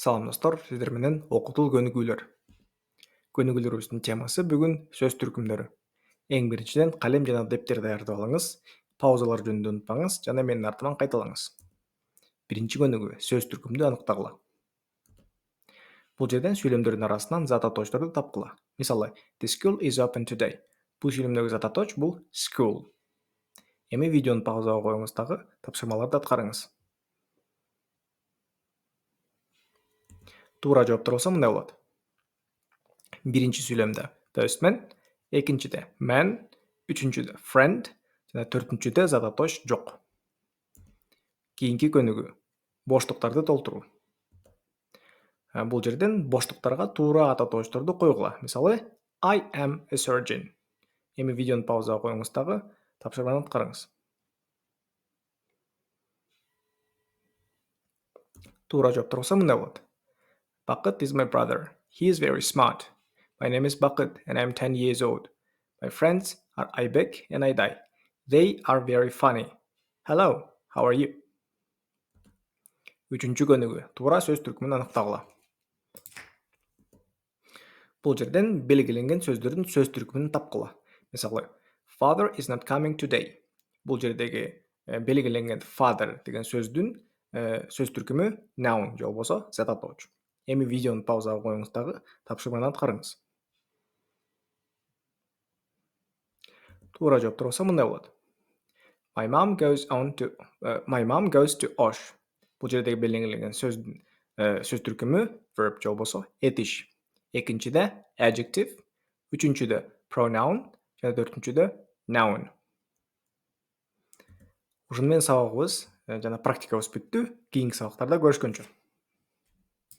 Салам достор, сиздер менен окутул көнүгүүлөр. Көнүгүүлөрүбүздүн темасы бүгүн сөз түркүмдөрү. Эң биринчиден калем жана дептер даярдап алыңыз, паузалар жөнүндө унутпаңыз жана менин артыман кайталаңыз. Биринчи көнүгүү сөз түркүмдү аныктагыла. Бул жерден сүйлөмдөрдүн арасынан зат атоочторду тапкыла. Мисалы, the school is open today. Бул сүйлөмдөгү зат атооч бул school. Эми видеону паузага коюңуз дагы тапшырмаларды аткарыңыз. Туура жооптор болсо мындай болот. Биринчи сүйлөмдө postman, экинчиде man, үчүнчүдө friend жана төртүнчүдө зат атооч жок. Кийинки көнүгүү боштуктарды толтуруу. Бул жерден боштуктарга туура ат атоочторду койгула. Мисалы, I am a surgeon. Эми видеону паузага коюңуз дагы тапшырманы аткарыңыз. Туура жооптор болсо мындай болот. Bucket is my brother. He is very smart. My name is Bucket and I'm 10 years old. My friends are Aybek and Ayday. They are very funny. Hello, how are you? Үчүнчү көнүгүү туура сөз түркүмүн аныктагыла. Бул жерден белгиленген сөздөрдүн сөз түркүмүн тапкыла. Мисалы, father is not coming today. Бул жердеги белгиленген father деген сөздүн сөз түркүмү noun же болбосо зат атооч. Эми видеону паузага коюңуз дагы тапшырманы аткарыңыз. Туура жооптор болсо мындай болот. My mom goes to Osh. Бул жердеги белгиленген сөздүн сөз түркүмү verb же болбосо этиш. Экинчиде adjective, үчүнчүдө pronoun жана төртүнчүдө noun. Ушуну менен сабагыбыз жана практикабыз бүттү. Кийинки сабактарда көрүшкөнчө.